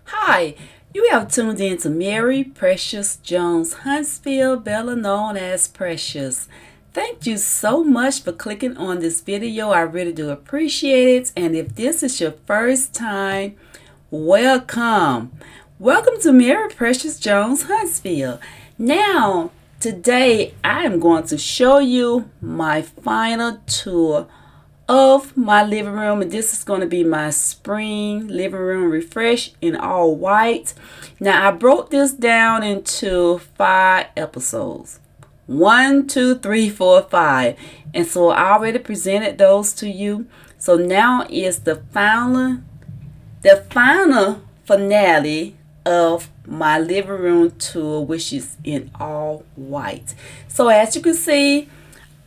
Hi, you have tuned in to Mary Precious Jones Huntsville, better known as Precious. Thank you so much for clicking on this video. I really do appreciate it. And if this is your first time, welcome. Welcome to Mary Precious Jones Huntsville. Now, today I am going to show you my final tour of my living room, and this is going to be my spring living room refresh in all white. Now I broke this down into 5 episodes, 1, 2, 3, 4, 5, and so I already presented those to you. So now is the final finale of my living room tour, which is in all white. So as you can see,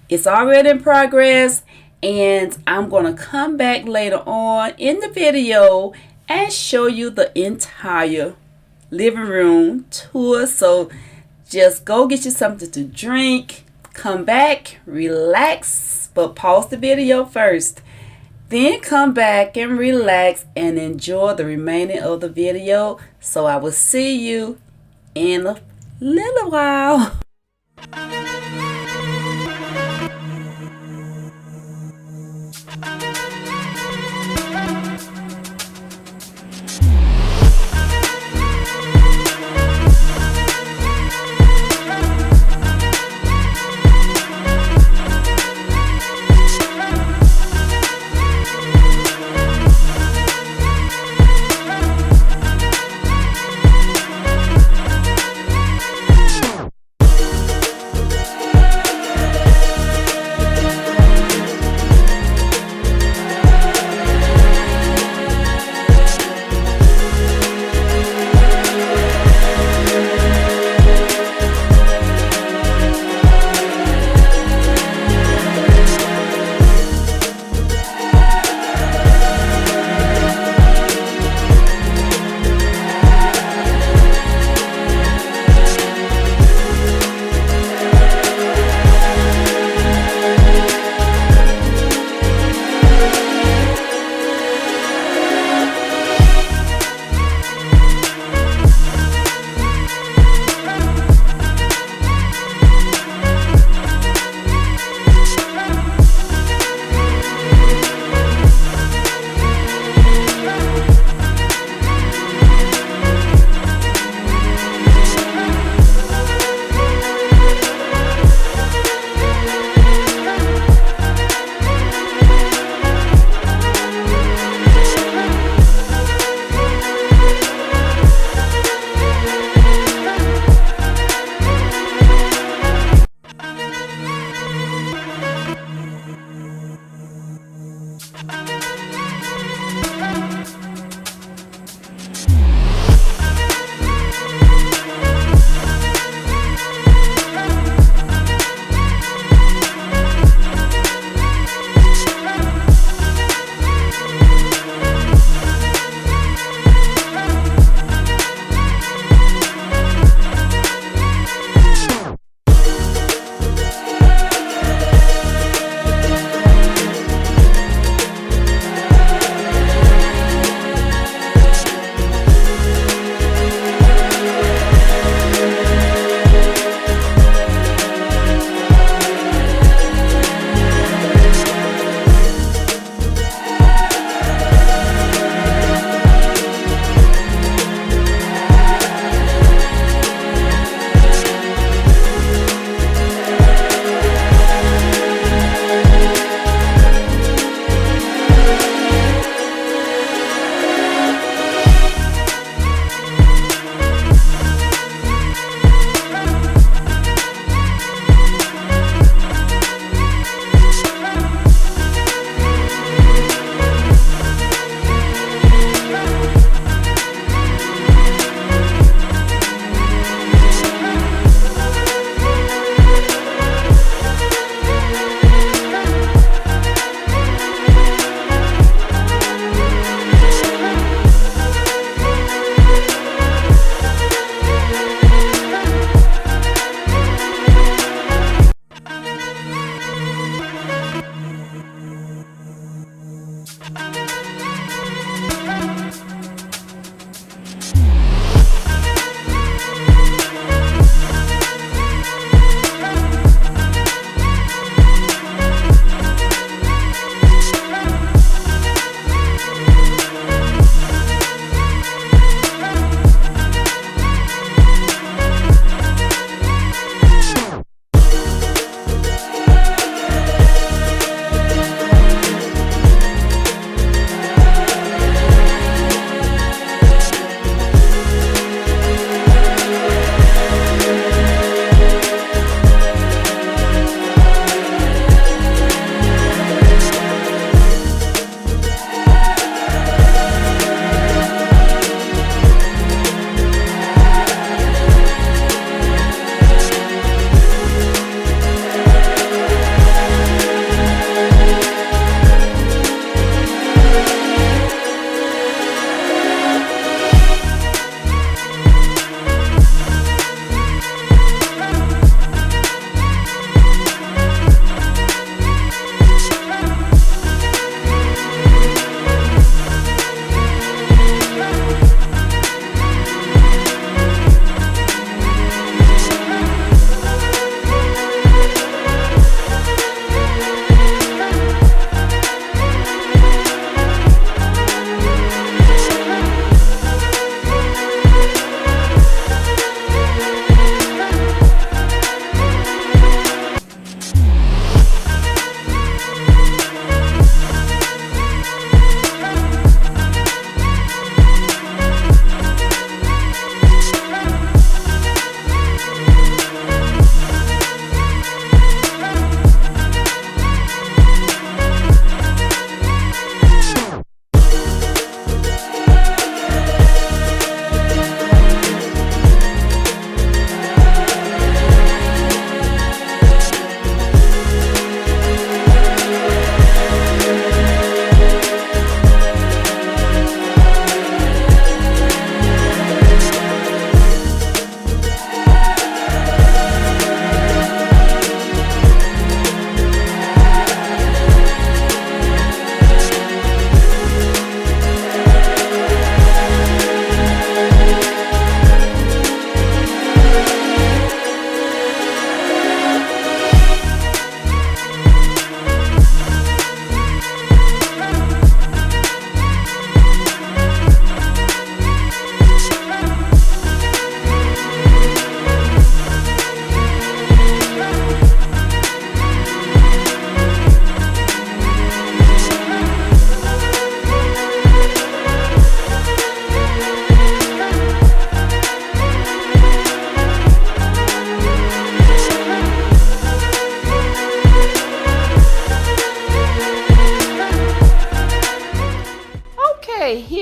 it's already in progress, and I'm going to come back later on in the video and show you the entire living room tour. So just go get you something to drink, come back, relax, but pause the video first. Then come back and relax and enjoy the remaining of the video. So I will see you in a little while.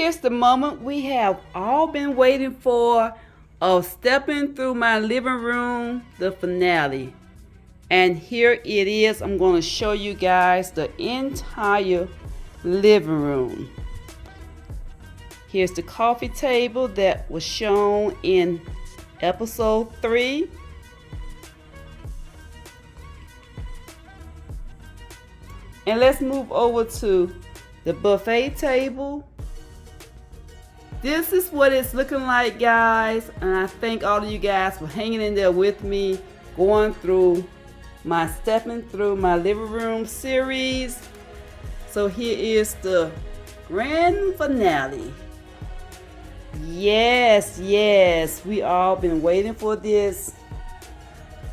here's the moment we have all been waiting for of stepping through my living room, the finale. And here it is. I'm going to show you guys the entire living room. Here's the coffee table that was shown in episode 3. And let's move over to the buffet table. This is what it's looking like, guys. And I thank all of you guys for hanging in there with me, going through my stepping through my living room series. So here is the grand finale. Yes, we all been waiting for this.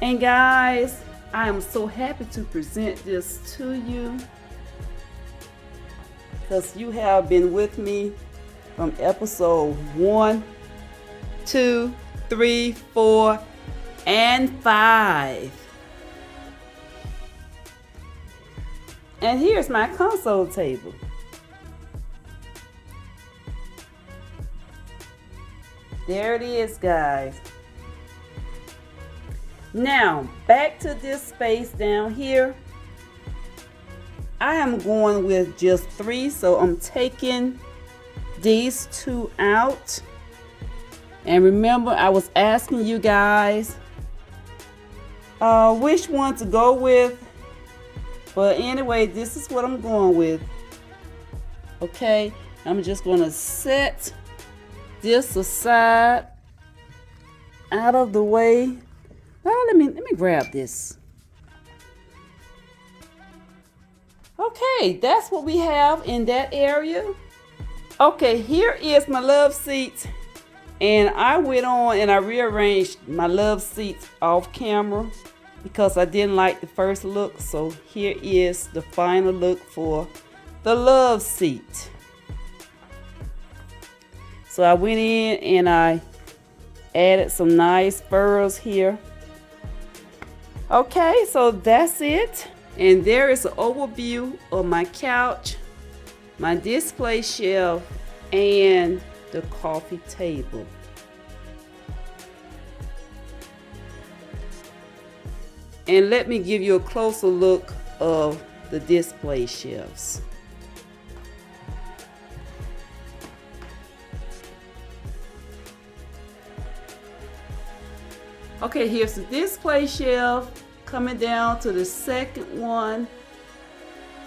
And guys, I am so happy to present this to you because you have been with me from episode 1, 2, 3, 4, and 5. And here's my console table. There it is, guys. Now, back to this space down here. I am going with just 3, so I'm taking these 2 out. And remember, I was asking you guys which one to go with. But anyway, this is what I'm going with. Okay, I'm just going to set this aside out of the way. Oh, let me grab this. Okay, that's what we have in that area. Okay, here is my love seat. And I went on and I rearranged my love seats off camera because I didn't like the first look. So here is the final look for the love seat. So I went in and I added some nice furs here. Okay, so that's it. And there is an overview of my couch, my display shelf, and the coffee table. And let me give you a closer look of the display shelves. Okay, here's the display shelf coming down to the second one.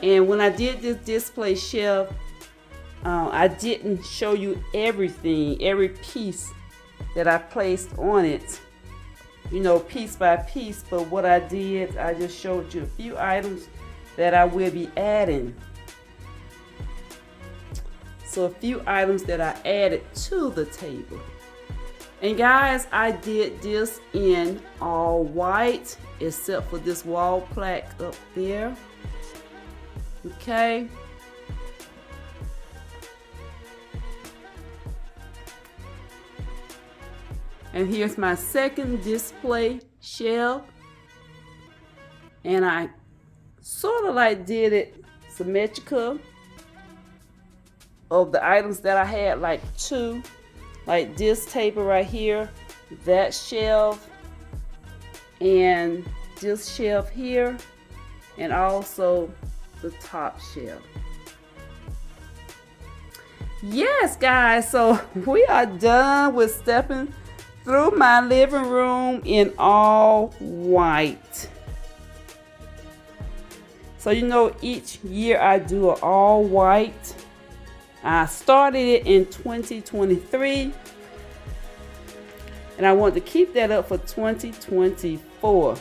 And when I did this display shelf, I didn't show you everything, every piece that I placed on it, you know, piece by piece. But what I did, I just showed you a few items that I will be adding. So a few items that I added to the table. And guys, I did this in all white except for this wall plaque up there. Okay. And here's my second display shelf. And I sort of like did it symmetrical of the items that I had, like 2. Like this table right here, that shelf, and this shelf here, and also the top shelf. Yes, guys, so we are done with stepping through my living room in all white. So you know, each year I do an all white. I started it in 2023, and I want to keep that up for 2024.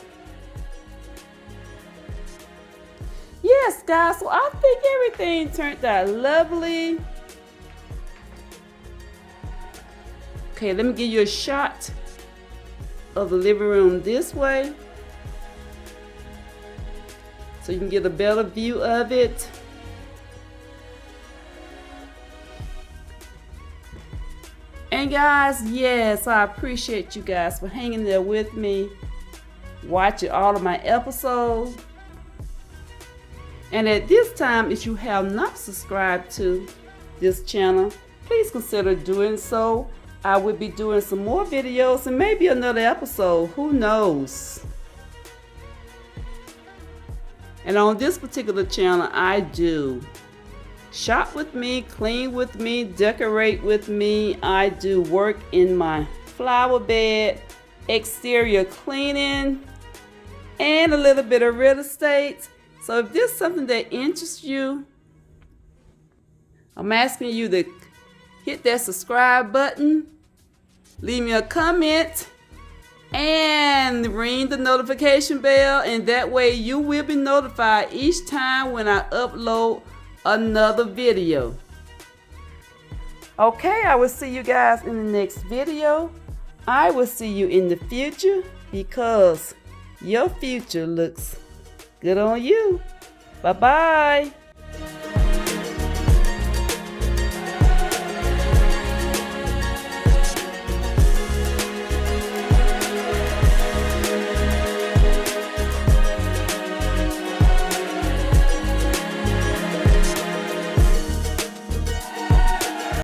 Yes, guys, so I think everything turned out lovely. Okay, let me give you a shot of the living room this way so you can get a better view of it. And guys, yes, I appreciate you guys for hanging there with me, watching all of my episodes. And at this time, if you have not subscribed to this channel, please consider doing so. I will be doing some more videos and maybe another episode, who knows. And on this particular channel, I do shop with me, clean with me, decorate with me. I do work in my flower bed, exterior cleaning, and a little bit of real estate. So if this is something that interests you, I'm asking you to hit that subscribe button, leave me a comment, and ring the notification bell, and that way you will be notified each time when I upload another video. Okay, I will see you guys in the next video. I will see you in the future because your future looks good on you. Bye-bye.